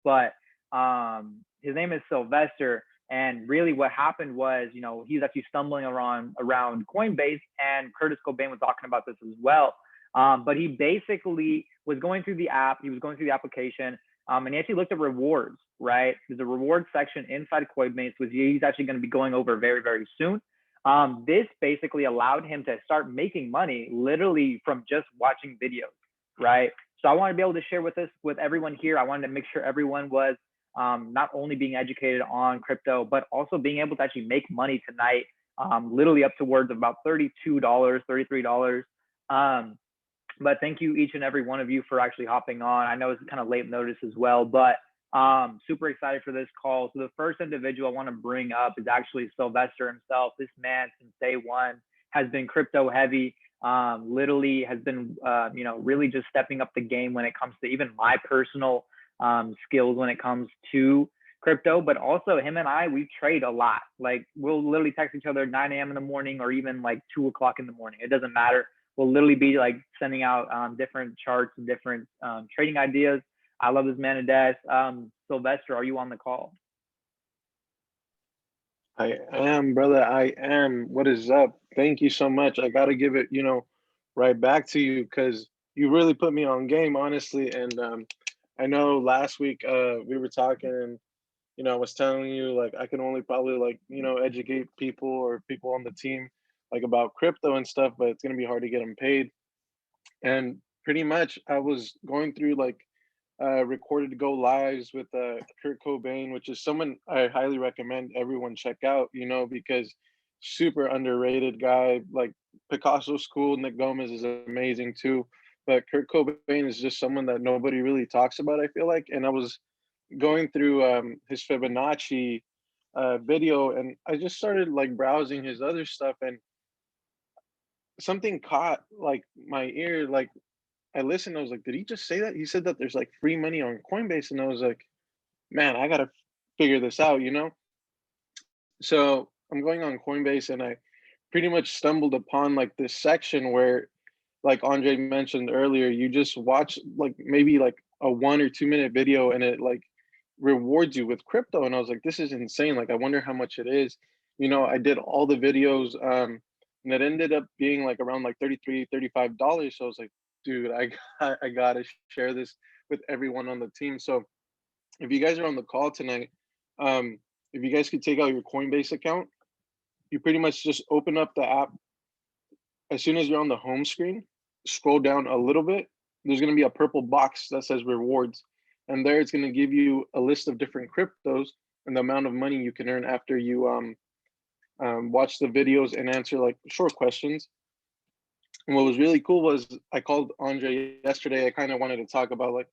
but his name is Sylvester. And really what happened was, he's actually stumbling around Coinbase, and Curtis Cobain was talking about this as well. But he basically was going through the app, he was going through the application, and he actually looked at rewards, right? There's a reward section inside Coinbase, which he's actually going to be going over very, very soon. This basically allowed him to start making money literally from just watching videos, right? So I want to be able to share with everyone here. I wanted to make sure everyone was not only being educated on crypto, but also being able to actually make money tonight, literally up towards about $32, $33. But thank you, each and every one of you, for actually hopping on. I know it's kind of late notice as well, but super excited for this call. So the first individual I want to bring up is actually Sylvester himself. This man, since day one, has been crypto heavy. Literally has been, really just stepping up the game when it comes to even my personal skills when it comes to crypto. But also him and we trade a lot. Like, we'll literally text each other at 9 a.m. in the morning, or even like 2 o'clock in the morning. It doesn't matter. We'll literally be like sending out different charts and different trading ideas. I love this man to death. Sylvester, are you on the call? I am, brother. I am. What is up? Thank you so much. I got to give it, right back to you, because you really put me on game, honestly. And I know last week we were talking, and, I was telling you, like, I can only probably, like, educate people or people on the team, like, about crypto and stuff, but it's going to be hard to get them paid. And pretty much I was going through, like, recorded go lives with Kurt Cobain, which is someone I highly recommend everyone check out, because super underrated guy. Like, Picasso's cool, Nick Gomez is amazing too, but Kurt Cobain is just someone that nobody really talks about, I feel like. And I was going through his Fibonacci video, and I just started like browsing his other stuff, and something caught like my ear. Like, I listened, I was like, did he just say that? He said that there's like free money on Coinbase. And I was like, man, I gotta figure this out. So I'm going on Coinbase, and I pretty much stumbled upon like this section where, like Andre mentioned earlier, you just watch like maybe like a 1 or 2 minute video, and it like rewards you with crypto. And I was like, this is insane. Like, I wonder how much it is. I did all the videos, and it ended up being like around like $33, $35. So I was like, dude, I gotta share this with everyone on the team. So if you guys are on the call tonight, if you guys could take out your Coinbase account, you pretty much just open up the app. As soon as you're on the home screen, scroll down a little bit. There's going to be a purple box that says rewards. And there it's going to give you a list of different cryptos and the amount of money you can earn after you watch the videos and answer like short questions. And what was really cool was I called Andre yesterday. I kind of wanted to talk about like,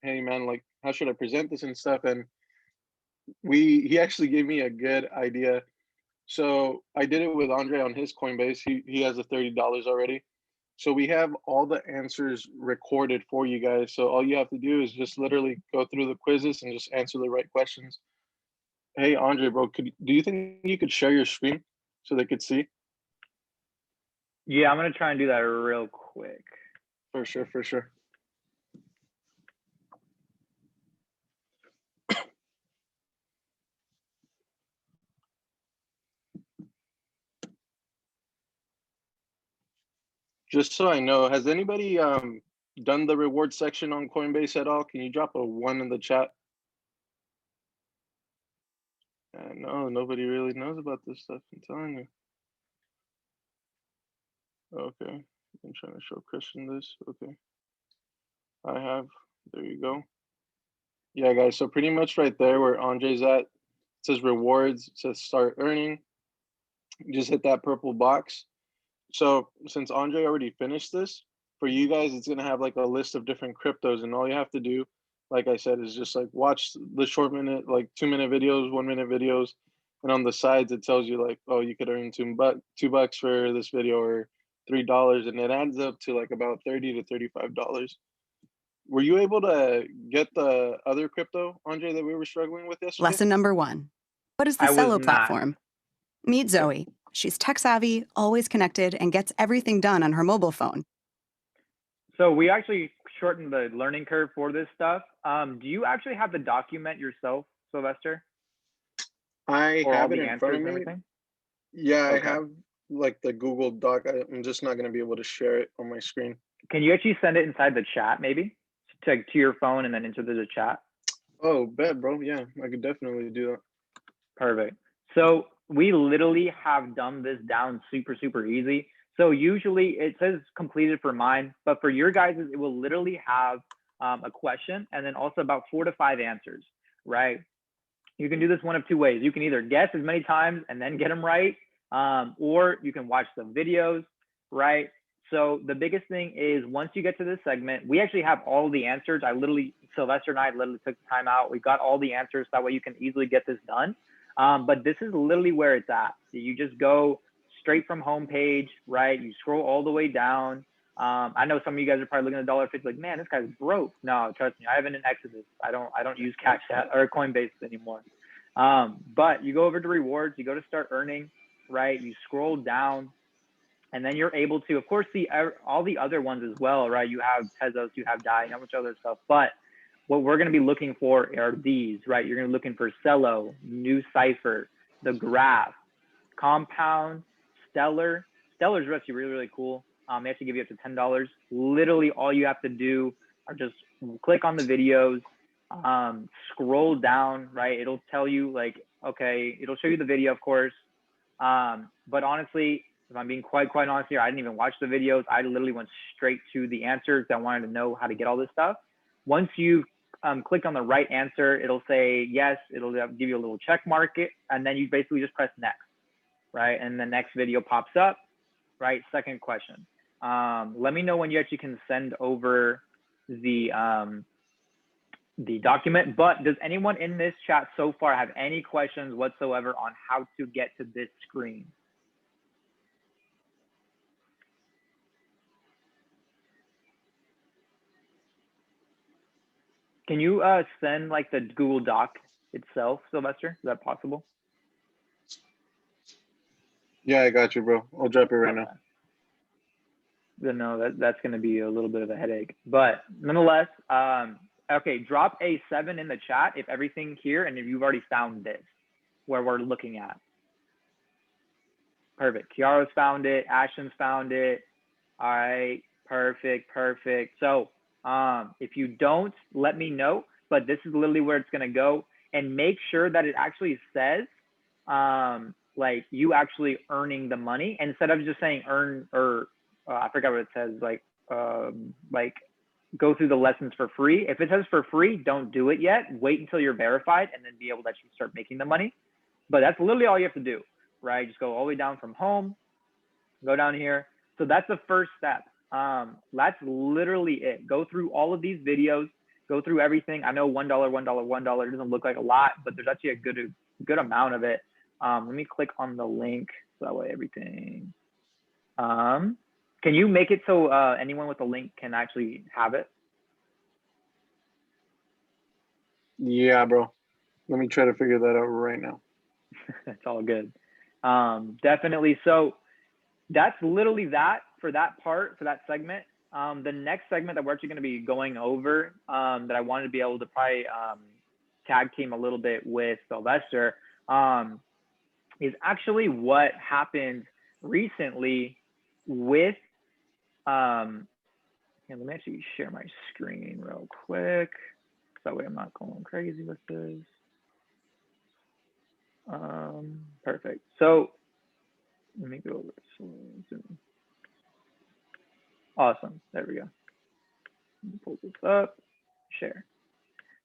hey man, like, how should I present this and stuff? And he actually gave me a good idea. So I did it with Andre on his Coinbase. He has the $30 already. So we have all the answers recorded for you guys. So all you have to do is just literally go through the quizzes and just answer the right questions. Hey Andre, bro, do you think you could share your screen so they could see? Yeah, I'm gonna try and do that real quick. For sure, for sure. Just so I know, has anybody done the reward section on Coinbase at all? Can you drop a 1 in the chat? No, nobody really knows about this stuff, I'm telling you. Okay, I'm trying to show Christian this. Okay, I have. There you go. Yeah, guys. So pretty much right there where Andre's at, it says rewards. It says start earning. Just hit that purple box. So since Andre already finished this, for you guys, it's gonna have like a list of different cryptos, and all you have to do, like I said, is just like watch the short minute, like 2 minute videos, 1 minute videos, and on the sides it tells you like, oh, you could earn $2 for this video, or $3, and it adds up to like about $30 to $35. Were you able to get the other crypto, Andre, that we were struggling with yesterday? Lesson number 1. What is the Cello platform? Meet Zoe. She's tech savvy, always connected, and gets everything done on her mobile phone. So we actually shorten the learning curve for this stuff, do you actually have the document yourself, Sylvester? I Or all have it the in front answers of and me. everything? Yeah, I Okay. have like the Google Doc. I'm just not gonna be able to share it on my screen. Can you actually send it inside the chat, maybe? To your phone and then into the chat? Oh, bet, bro. Yeah, I could definitely do that. Perfect. So we literally have done this down super, super easy. So usually it says completed for mine, but for your guys, it will literally have a question and then also about 4 to 5 answers, right? You can do this one of two ways. You can either guess as many times and then get them right, or you can watch the videos, right? So the biggest thing is once you get to this segment, we actually have all the answers. Sylvester and I literally took the time out. We got all the answers. That way you can easily get this done. But this is literally where it's at. You just go straight from homepage, right? You scroll all the way down. I know some of you guys are probably looking at $1.50 like, man, this guy's broke. No, trust me, I have an Exodus. I don't use Cash App or Coinbase anymore. But you go over to rewards, you go to start earning, right? You scroll down, and then you're able to, of course, see all the other ones as well, right? You have Tezos, you have DAI, and much other stuff. But what we're going to be looking for are these, right? You're going to be looking for Cello, New Cipher, the Graph, Compound, Stellar. Stellar's actually really, really cool. They actually give you up to $10. Literally all you have to do are just click on the videos, scroll down, right? It'll tell you like, okay, it'll show you the video, of course. But honestly, if I'm being quite honest here, I didn't even watch the videos. I literally went straight to the answers. I wanted to know how to get all this stuff. Once you click on the right answer, it'll say yes. It'll give you a little check mark it, and then you basically just press next, right? And the next video pops up, right? Second question. Let me know when you actually can send over the document. But does anyone in this chat so far have any questions whatsoever on how to get to this screen? Can you send like the Google Doc itself, Sylvester? Is that possible? Yeah, I got you, bro. I'll drop it right now. No, that's going to be a little bit of a headache. But nonetheless, okay, drop a 7 in the chat if everything here and if you've already found this, where we're looking at. Perfect. Kiara's found it. Ashton's found it. All right. Perfect. So if you don't, let me know. But this is literally where it's going to go. And make sure that it actually says like you actually earning the money instead of just saying earn or I forgot what it says, like go through the lessons for free. If it says for free, don't do it yet. Wait until you're verified and then be able to actually start making the money. But that's literally all you have to do, right? Just go all the way down from home, go down here. So that's the first step. That's literally it. Go through all of these videos, go through everything. I know $1, $1. It doesn't look like a lot, but there's actually a good amount of it. Let me click on the link so that way everything. Can you make it so anyone with a link can actually have it? Yeah, bro. Let me try to figure that out right now. That's all good. Definitely. So that's literally that for that part, for that segment. The next segment that we're actually going to be going over that I wanted to be able to probably tag team a little bit with Sylvester is actually what happened recently with and let me actually share my screen real quick so that way I'm not going crazy with this. Perfect. So let me go over. Awesome. There we go. Pull this up, share.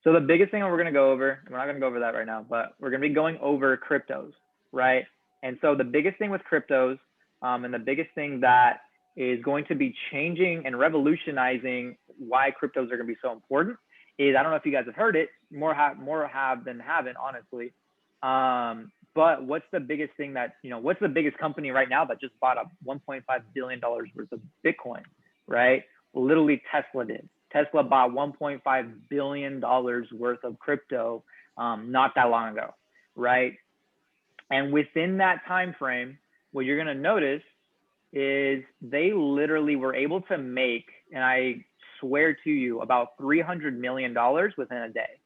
So the biggest thing we're going to go over, we're not going to go over that right now, but we're going to be going over cryptos, right? And so the biggest thing with cryptos and the biggest thing that is going to be changing and revolutionizing why cryptos are going to be so important is, I don't know if you guys have heard it, more have than haven't, honestly. But what's the biggest thing that, what's the biggest company right now that just bought up $1.5 billion worth of Bitcoin, right? Literally Tesla did. Tesla bought $1.5 billion worth of crypto not that long ago, right? And within that time frame, what you're going to notice is they literally were able to make, and I swear to you, about $300 million within a day.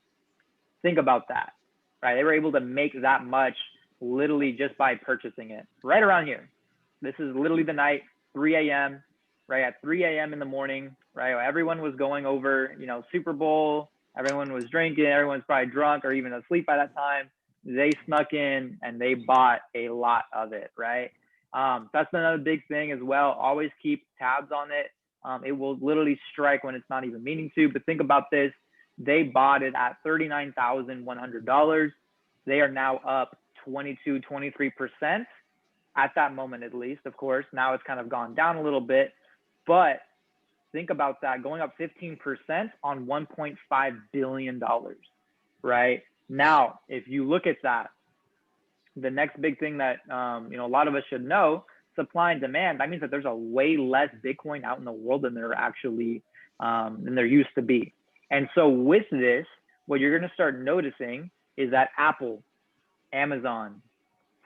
Think about that, right? They were able to make that much literally just by purchasing it right around here. This is literally the night, 3 a.m., right? At 3 a.m. in the morning, right? Everyone was going over, you know, Super Bowl. Everyone was drinking. Everyone's probably drunk or even asleep by that time. They snuck in and they bought a lot of it, right? That's another big thing as well. Always keep tabs on it. It will literally strike when it's not even meaning to. But think about this. They bought it at $39,100. They are now up 22, 23% at that moment, at least. Of course, now it's kind of gone down a little bit, but think about that, going up 15% on $1.5 billion, right? Now, if you look at that, the next big thing that, you know, a lot of us should know, supply and demand, that means that there's a way less Bitcoin out in the world than there actually, than there used to be. And so with this, what you're going to start noticing is that Apple, Amazon,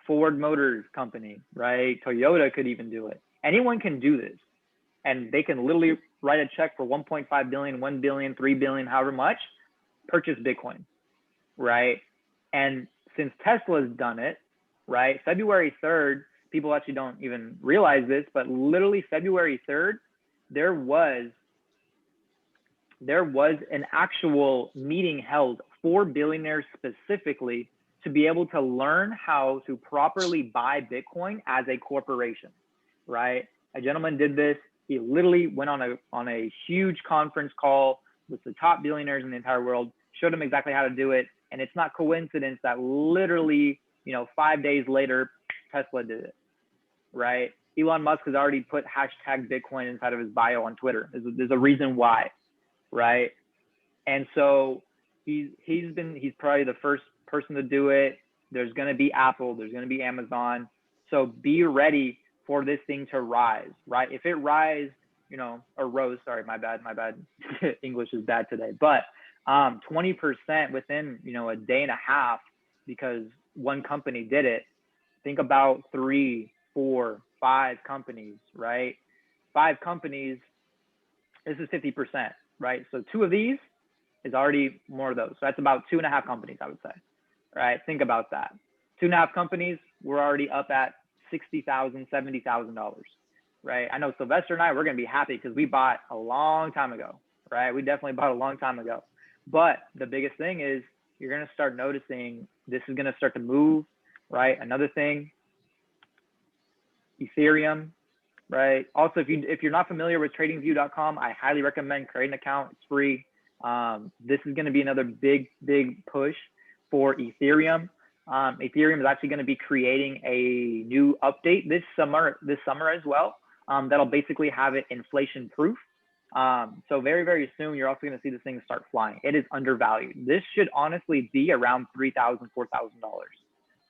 Ford Motors Company, right? Toyota could even do it. Anyone can do this. And they can literally write a check for 1.5 billion, 1 billion, 3 billion, however much, purchase Bitcoin, right? And since Tesla's done it, right? February 3rd, people actually don't even realize this, but literally February 3rd, there was an actual meeting held for billionaires specifically to be able to learn how to properly buy Bitcoin as a corporation, right? A gentleman did this. He literally went on a huge conference call with the top billionaires in the entire world, showed them exactly how to do it. And it's not coincidence that literally, you know, 5 days later, Tesla did it, right? Elon Musk has already put hashtag Bitcoin inside of his bio on Twitter. There's a reason why, right? And so he's probably the first person to do it. There's going to be Apple, there's going to be Amazon. So be ready for this thing to rise, right? If it rise, you know, or rose, sorry, my bad. English is bad today, but 20% within, you know, a day and a half because one company did it. Think about 3, 4, 5 companies, right? 5 companies, this is 50%, right? So 2 of these is already more of those. So that's about 2.5 companies, I would say, right? Think about that. 2.5 companies, we're already up at $60,000, $70,000, right? I know Sylvester and I, we're going to be happy because we bought a long time ago, right? We definitely bought a long time ago. But the biggest thing is you're going to start noticing this is going to start to move, right? Another thing, Ethereum, right? Also, if you're not familiar with tradingview.com, I highly recommend creating an account. It's free. This is going to be another big push for Ethereum. Ethereum is actually going to be creating a new update this summer as well. That'll basically have it inflation proof. So very soon, you're also going to see this thing start flying. It is undervalued. This should honestly be around $3,000, $4,000,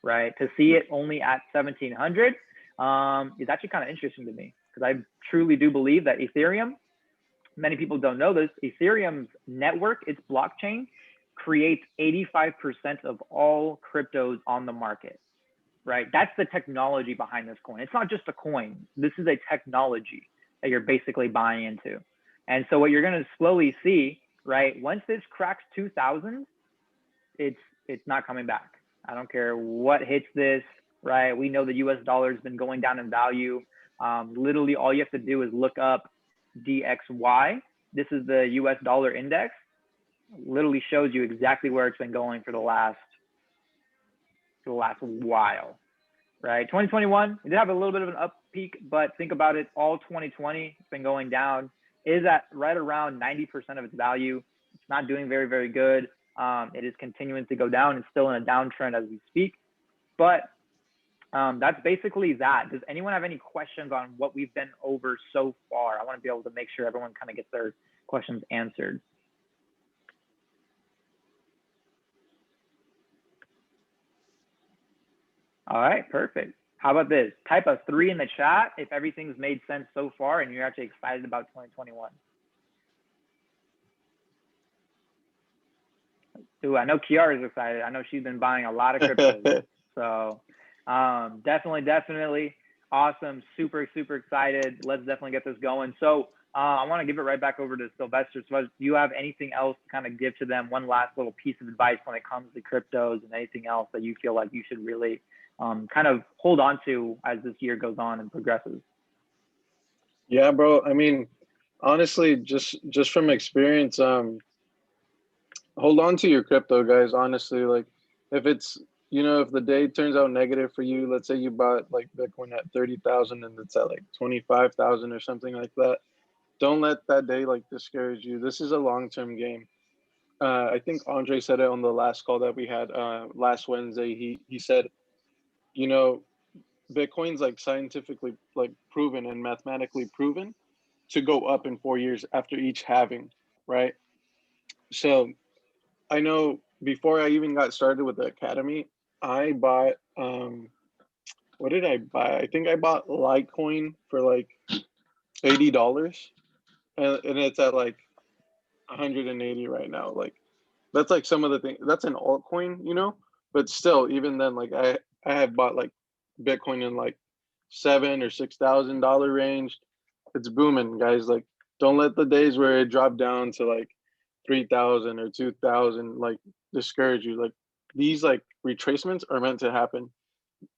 right? To see it only at 1,700 is actually kind of interesting to me because I truly do believe that Ethereum, many people don't know this, Ethereum's network, its blockchain, creates 85% of all cryptos on the market, right? That's the technology behind this coin. It's not just a coin. This is a technology that you're basically buying into. And so what you're going to slowly see, right? Once this cracks 2,000, it's not coming back. I don't care what hits this, right? We know the US dollar has been going down in value. Literally all you have to do is look up DXY. This is the US dollar index. Literally shows you exactly where it's been going for the last while, right? 2021, it did have a little bit of an up peak, but think about it, all 2020, it's been going down, is at right around 90% of its value. It's not doing very good. It is continuing to go down. It's still in a downtrend as we speak, but that's basically that. Does anyone have any questions on what we've been over so far? I want to be able to make sure everyone kind of gets their questions answered. All right, perfect. How about this? Type a 3 in the chat if everything's made sense so far and you're actually excited about 2021. Ooh, I know Kiara's excited. I know she's been buying a lot of cryptos. So definitely awesome. Super excited. Let's definitely get this going. So I want to give it right back over to Sylvester. So do you have anything else to kind of give to them? One last little piece of advice when it comes to cryptos and anything else that you feel like you should really kind of hold on to as this year goes on and progresses? Yeah, bro. I mean, honestly, just from experience, hold on to your crypto, guys. Honestly, like if it's, if the day turns out negative for you, let's say you bought like Bitcoin at 30,000 and it's at like 25,000 or something like that. Don't let that day like discourage you. This is a long-term game. I think Andre said it on the last call that we had last Wednesday. He said, you know, Bitcoin's like scientifically like proven and mathematically proven to go up in 4 years after each halving, right? So I know before I even got started with the academy, I bought what did I buy? I think I bought Litecoin for like $80, and it's at like 180 right now. Like that's like some of the things. That's an altcoin, but still, even then, like I have bought like Bitcoin in like $7,000 or $6,000 range. It's booming, guys. Like don't let the days where it dropped down to like 3,000 or 2,000 like discourage you. Like these like retracements are meant to happen.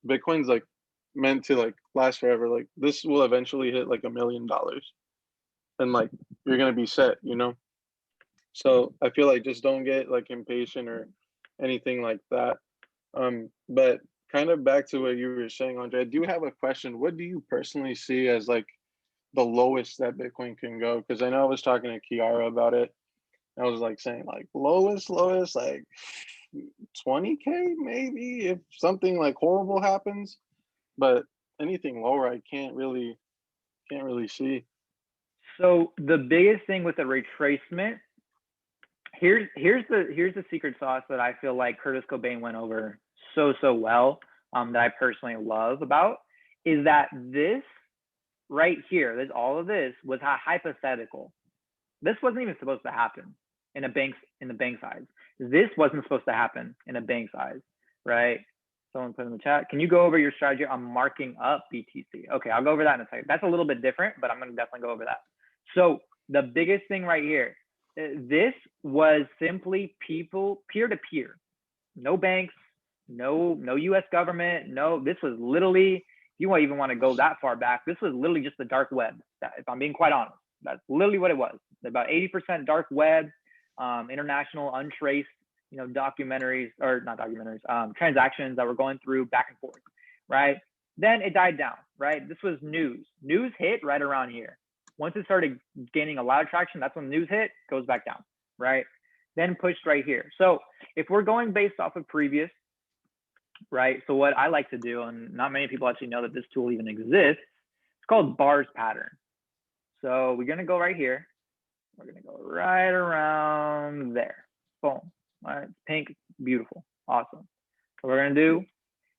Bitcoin's like meant to like last forever. Like this will eventually hit like $1 million, and like you're gonna be set. So I feel like just don't get like impatient or anything like that. But kind of back to what you were saying, Andre, I do have a question. What do you personally see as like the lowest that Bitcoin can go? Because I know I was talking to Kiara about it. I was like saying like lowest, like 20K maybe if something like horrible happens. But anything lower, I can't really see. So the biggest thing with the retracement, here's the secret sauce that I feel like Curtis Cobain went over so well, that I personally love about, is that this right here, all of this was hypothetical. This wasn't even supposed to happen in the bank size. This wasn't supposed to happen in a bank size, right? Someone put in the chat, can you go over your strategy on marking up BTC? Okay, I'll go over that in a second. That's a little bit different, but I'm going to definitely go over that. So the biggest thing right here, this was simply people peer-to-peer, no banks, no US government, this was literally, if you even want to go that far back, this was literally just the dark web. If I'm being quite honest, that's literally what it was. About 80% dark web, international untraced, documentaries, or not documentaries, transactions that were going through back and forth, right? Then it died down, right? This was news. News hit right around here. Once it started gaining a lot of traction, that's when news hit, goes back down, right? Then pushed right here. So if we're going based off of previous, right? So what I like to do, and not many people actually know that this tool even exists, it's called bars pattern. So we're gonna go right here. We're gonna go right around there. Boom. All right, pink, beautiful, awesome. What we're gonna do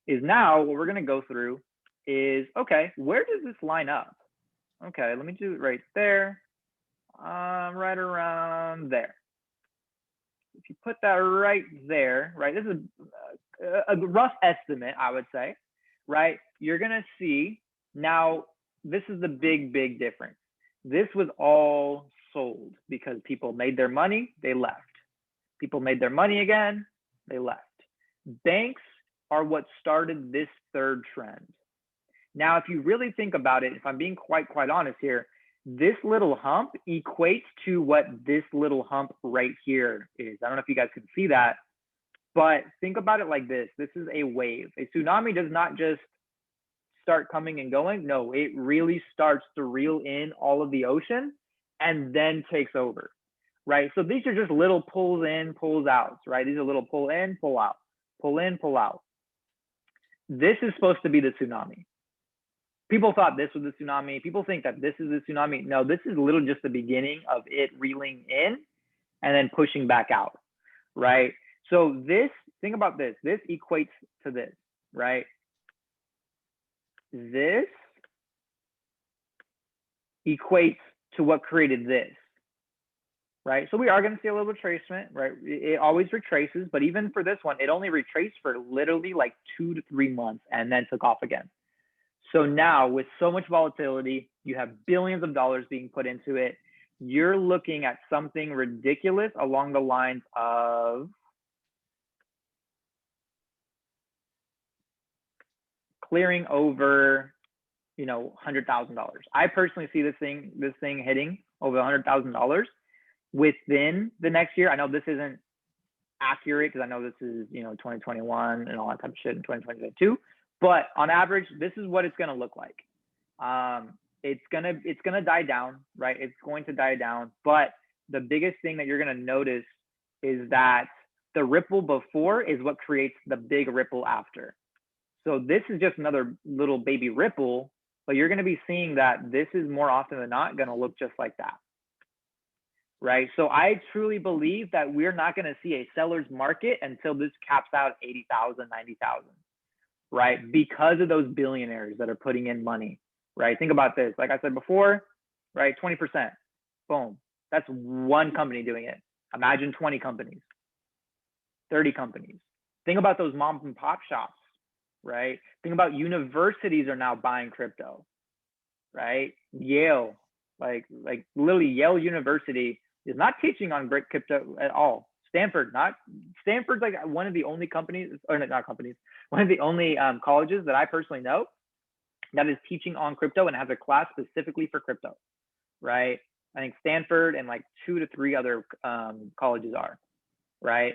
is now what we're gonna go through is, okay, where does this line up? Okay, let me do it right there, right around there. If you put that right there, right, this is a rough estimate, I would say, right? You're gonna see, now, this is the big difference. This was all sold because people made their money, they left. People made their money again, they left. Banks are what started this third trend. Now, if you really think about it, if I'm being quite honest here, this little hump equates to what this little hump right here is. I don't know if you guys can see that, but think about it like this. This is a wave. A tsunami does not just start coming and going. No, it really starts to reel in all of the ocean and then takes over, right? So these are just little pulls in, pulls out, right? These are little pull in, pull out, pull in, pull out. This is supposed to be the tsunami. People thought this was the tsunami. People think that this is the tsunami. No, this is literally just the beginning of it reeling in and then pushing back out, right? So this, think about this. This equates to this, right? This equates to what created this, right? So we are going to see a little retracement, right? It always retraces, but even for this one, it only retraced for literally like 2 to 3 months and then took off again. So now with so much volatility, you have billions of dollars being put into it. You're looking at something ridiculous along the lines of clearing over, you know, $100,000. I personally see this thing hitting over $100,000 within the next year. I know this isn't accurate because I know this is, you know, 2021 and all that type of shit in 2022. But on average, this is what it's going to look like. It's gonna die down, right? It's going to die down. But the biggest thing that you're going to notice is that the ripple before is what creates the big ripple after. So this is just another little baby ripple, but you're going to be seeing that this is more often than not going to look just like that. Right. So I truly believe that we're not going to see a seller's market until this caps out 80,000, 90,000. Right. Because of those billionaires that are putting in money. Right. Think about this. Like I said before, right. 20%. Boom. That's one company doing it. Imagine 20 companies, 30 companies. Think about those mom and pop shops. Right. Think about universities are now buying crypto. Right. Yale, like literally Yale University is not teaching on crypto at all. Stanford's like one of the only companies, or not companies, one of the only colleges that I personally know that is teaching on crypto and has a class specifically for crypto, right? I think Stanford and like 2 to 3 other colleges are, right?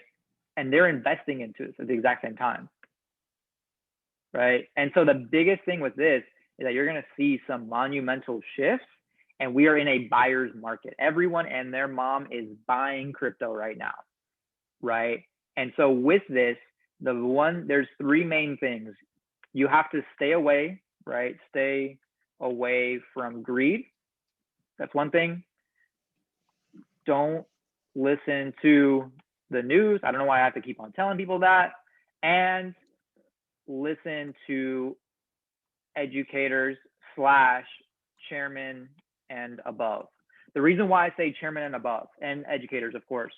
And they're investing into this at the exact same time, right? And so the biggest thing with this is that you're going to see some monumental shifts, and we are in a buyer's market. Everyone and their mom is buying crypto right now, right? And so with this, there's 3 main things. You have to stay away, right? Stay away from greed. That's one thing. Don't listen to the news. I don't know why I have to keep on telling people that. And listen to educators / chairman and above. The reason why I say chairman and above, and educators, of course,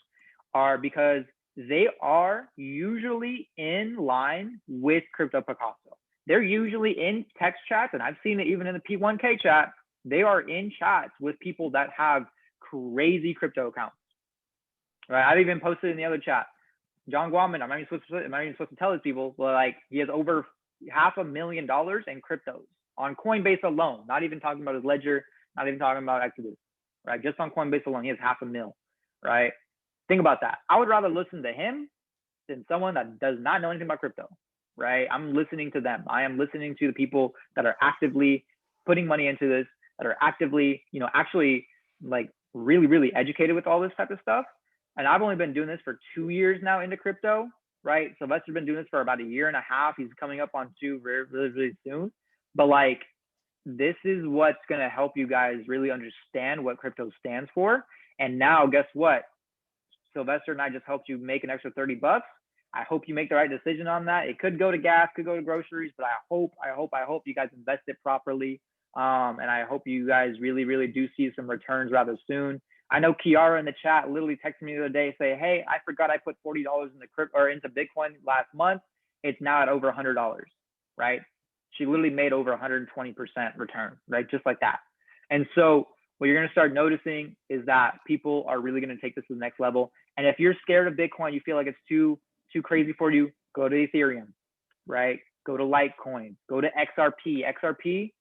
are because they are usually in line with Crypto Picasso. They're usually in text chats, and I've seen it even in the P1K chat. They are in chats with people that have crazy crypto accounts. Right? I've even posted in the other chat. John Guaman, I'm not even supposed to tell these people, but like he has over $500,000 in cryptos on Coinbase alone. Not even talking about his ledger, not even talking about Exodus. Right? Just on Coinbase alone, he has $500,000. Right? Think about that. I would rather listen to him than someone that does not know anything about crypto. Right? I'm listening to them. I am listening to the people that are actively putting money into this, that are actively, you know, actually like really, really educated with all this type of stuff. And I've only been doing this for 2 years now into crypto, right? Sylvester's been doing this for about 1.5 years. He's coming up on 2 really, really soon. But like, this is what's going to help you guys really understand what crypto stands for. And now guess what? Sylvester and I just helped you make an extra $30. I hope you make the right decision on that. It could go to gas, could go to groceries, but I hope you guys invest it properly. And I hope you guys really, really do see some returns rather soon. I know Kiara in the chat literally texted me the other day, say, hey, I forgot I put $40 into Bitcoin last month. It's now at over $100, right? She literally made over 120% return, right? Just like that. And so what you're going to start noticing is that people are really going to take this to the next level. And if you're scared of Bitcoin, you feel like it's too crazy for you, go to Ethereum, right? Go to Litecoin, go to XRP,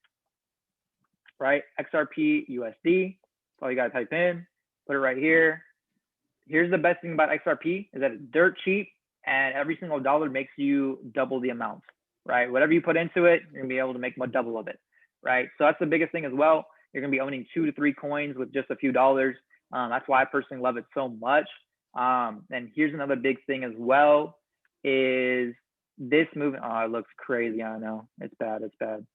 right? XRP USD. That's all you got to type in. Put it right here. Here's the best thing about XRP is that it's dirt cheap, and every single dollar makes you double the amount, right? Whatever you put into it, you're gonna be able to make double of it, right? So that's the biggest thing as well. You're gonna be owning 2 to 3 coins with just a few dollars. That's why I personally love it so much. And here's another big thing as well is this movement. Oh, it looks crazy. I know it's bad. It's bad.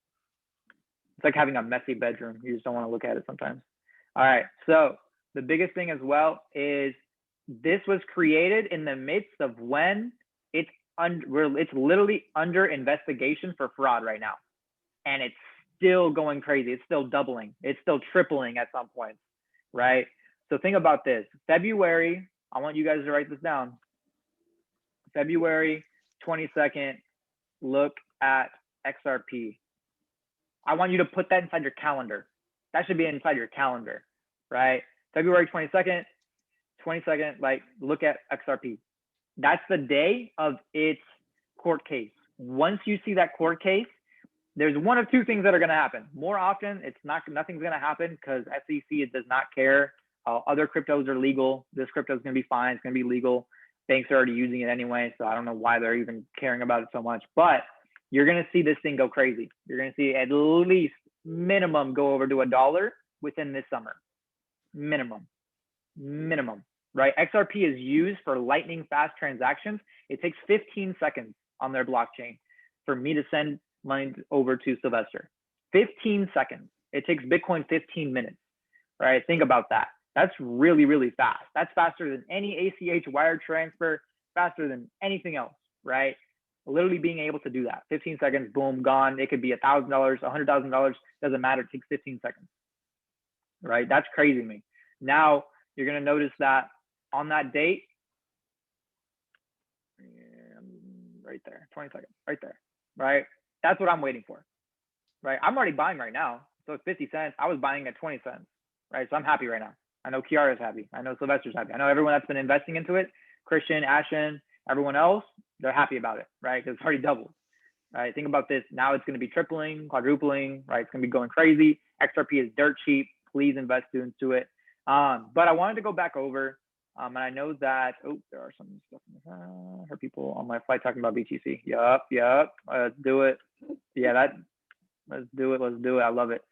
It's like having a messy bedroom. You just don't want to look at it sometimes. All right, so the biggest thing as well is this was created in the midst of when it's literally under investigation for fraud right now. And it's still going crazy. It's still doubling. It's still tripling at some points, right? So think about this. February, I want you guys to write this down. February 22nd, look at XRP. I want you to put that inside your calendar. That should be inside your calendar, right? February 22nd, like look at XRP. That's the day of its court case. Once you see that court case, there's one of two things that are going to happen. More often, nothing's going to happen because SEC, it does not care. Other cryptos are legal. This crypto is going to be fine. It's going to be legal. Banks are already using it anyway, so I don't know why they're even caring about it so much. But you're going to see this thing go crazy. You're going to see at least minimum go over to $1 within this summer. Minimum, right? XRP is used for lightning fast transactions. It takes 15 seconds on their blockchain for me to send money over to Sylvester. 15 seconds. It takes Bitcoin 15 minutes, right? Think about that. That's really, really fast. That's faster than any ACH wire transfer, faster than anything else, right? Literally being able to do that. 15 seconds, boom, gone. It could be $1,000, $100,000, doesn't matter. It takes 15 seconds, right? That's crazy to me. Now, you're going to notice that on that date, right there, 20 seconds, right there, right? That's what I'm waiting for, right? I'm already buying right now. So it's 50 cents. I was buying at 20 cents, right? So I'm happy right now. I know Kiara's happy. I know Sylvester's happy. I know everyone that's been investing into it, Christian, Ashen, everyone else, they're happy about it, right? Because it's already doubled, right? Think about this. Now it's going to be tripling, quadrupling, right? It's going to be going crazy. XRP is dirt cheap. Please invest into it. But I wanted to go back over, and I know that, there are some stuff. I heard people on my flight talking about BTC. Yup. Let's do it. Yeah, let's do it. I love it.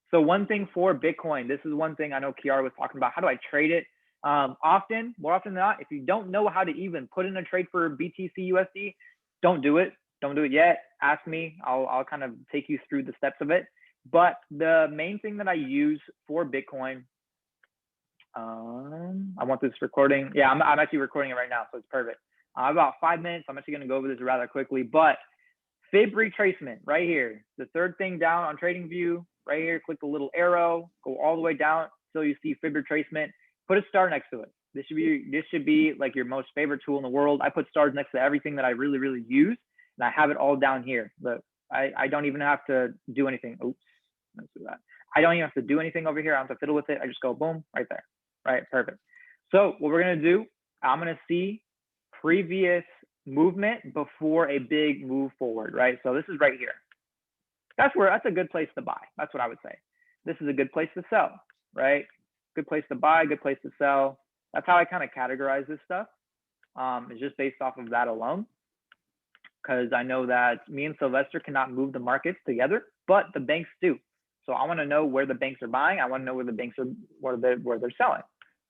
So one thing for Bitcoin, this is one thing I know Kiara was talking about. How do I trade it? More often than not, if you don't know how to even put in a trade for BTC USD, don't do it. Don't do it yet. Ask me. I'll kind of take you through the steps of it. But the main thing that I use for Bitcoin, I want this recording. Yeah, I'm actually recording it right now, so it's perfect. About 5 minutes. I'm actually going to go over this rather quickly, but fib retracement right here. The third thing down on TradingView right here, click the little arrow, go all the way down till you see fib retracement. Put a star next to it. This should be like your most favorite tool in the world. I put stars next to everything that I really, really use, and I have it all down here. Look, I don't even have to do anything. Oops, let's do that. I don't even have to do anything over here. I don't have to fiddle with it. I just go boom, right there. Right, perfect. So what we're gonna do, I'm gonna see previous movement before a big move forward, right? So this is right here. That's a good place to buy. That's what I would say. This is a good place to sell, right? Good place to buy, good place to sell. That's how I kind of categorize this stuff. It's just based off of that alone. Because I know that me and Sylvester cannot move the markets together, but the banks do. So I want to know where the banks are buying. I want to know where the banks are, where they're selling.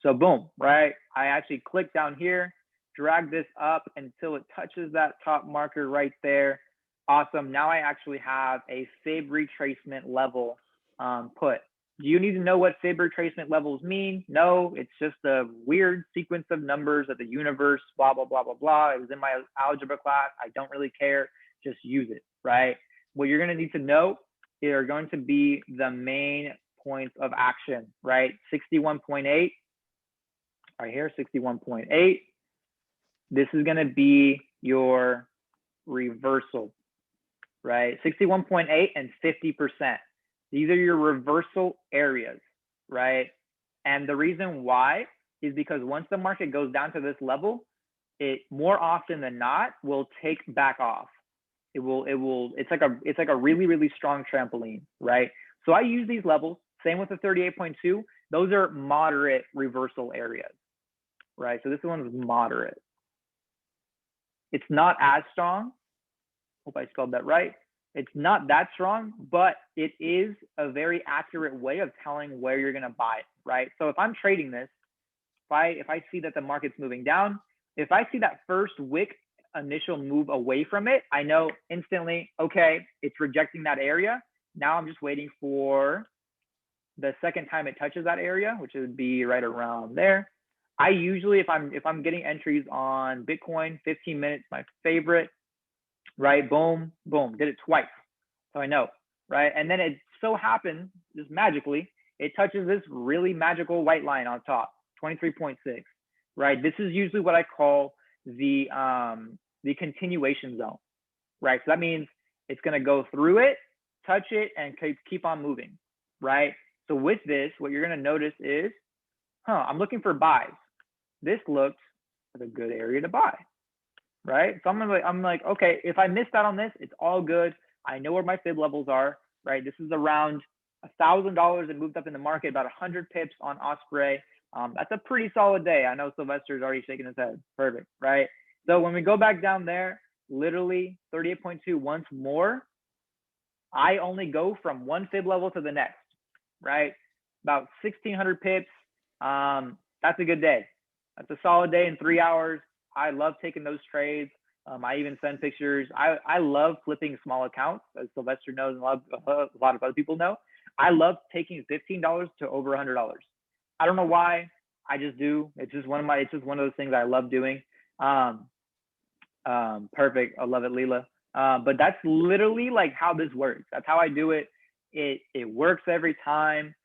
So boom, right? I actually click down here, drag this up until it touches that top marker right there. Awesome. Now I actually have a fib retracement level put. Do you need to know what fib retracement levels mean? No, it's just a weird sequence of numbers that the universe, blah, blah, blah, blah, blah. It was in my algebra class. I don't really care. Just use it, right? What you're going to need to know are going to be the main points of action, right? 61.8, right here, 61.8. This is going to be your reversal, right? 61.8 and 50%. These are your reversal areas, right? And the reason why is because once the market goes down to this level, it more often than not will take back off. It's like a really, really strong trampoline, right? So I use these levels, same with the 38.2. Those are moderate reversal areas, right? So this one is moderate. It's not as strong. Hope I spelled that right. It's not that strong, but it is a very accurate way of telling where you're going to buy it, right? So if I'm trading this, if I see that the market's moving down, if I see that first wick initial move away from it, I know instantly, okay, it's rejecting that area. Now I'm just waiting for the second time it touches that area, which would be right around there. I usually, if I'm getting entries on Bitcoin, 15 minutes, my favorite, right? Boom, boom, did it twice. So I know, right? And then it so happens, just magically, it touches this really magical white line on top, 23.6, right? This is usually what I call the continuation zone, right? So that means it's going to go through it, touch it and keep on moving, right? So with this, what you're going to notice is, I'm looking for buys. This looks like a good area to buy, right? So I'm like, okay, if I missed out on this, it's all good. I know where my fib levels are, right? This is around $1,000. It moved up in the market, about 100 pips on Osprey. That's a pretty solid day. I know Sylvester's already shaking his head. Perfect, right? So when we go back down there, literally 38.2 once more, I only go from one fib level to the next, right? About 1,600 pips. That's a good day. That's a solid day in 3 hours. I love taking those trades. I even send pictures. I love flipping small accounts, as Sylvester knows and a lot of other people know. I love taking $15 to over $100. I don't know why. I just do. It's just one of those things I love doing. Perfect. I love it, Leela. But that's literally like how this works. That's how I do it. It works every time.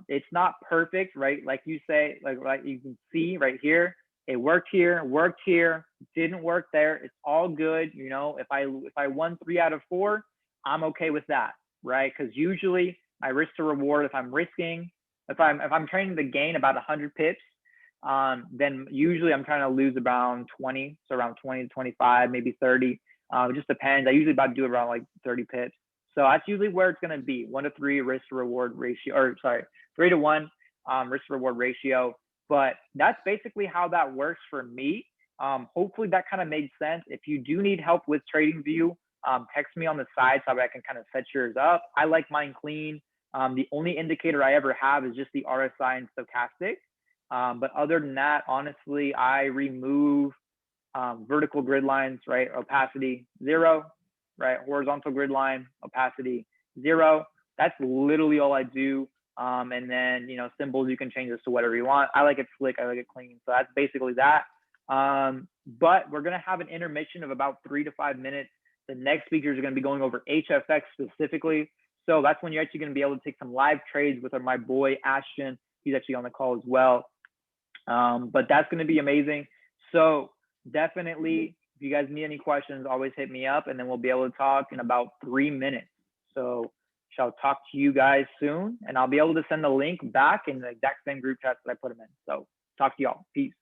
It's not perfect, right? Like you say, like you can see right here, it worked here, didn't work there. It's all good. You know, if I won 3 out of 4, I'm okay with that, right? Because usually my risk to reward, if I'm training to gain about 100 pips, then usually I'm trying to lose around 20, so around 20 to 25, maybe 30. It just depends. I usually about to do around like 30 pips. So that's usually where it's going to be, 1 to 3 risk to reward ratio, or sorry, 3 to 1 risk to reward ratio. But that's basically how that works for me. Hopefully that kind of made sense. If you do need help with TradingView, text me on the side so that I can kind of set yours up. I like mine clean. The only indicator I ever have is just the RSI and stochastic. But other than that, honestly, I remove vertical grid lines, right? Opacity 0, right? Horizontal grid line, opacity 0. That's literally all I do. And then, you know, symbols, you can change this to whatever you want. I like it slick. I like it clean. So that's basically that. But we're going to have an intermission of about 3 to 5 minutes. The next speakers are going to be going over HFX specifically. So that's when you're actually going to be able to take some live trades with my boy, Ashton. He's actually on the call as well. But that's going to be amazing. So definitely, if you guys need any questions, always hit me up, and then we'll be able to talk in about 3 minutes. So shall talk to you guys soon, and I'll be able to send the link back in the exact same group chat that I put them in. So talk to y'all. Peace.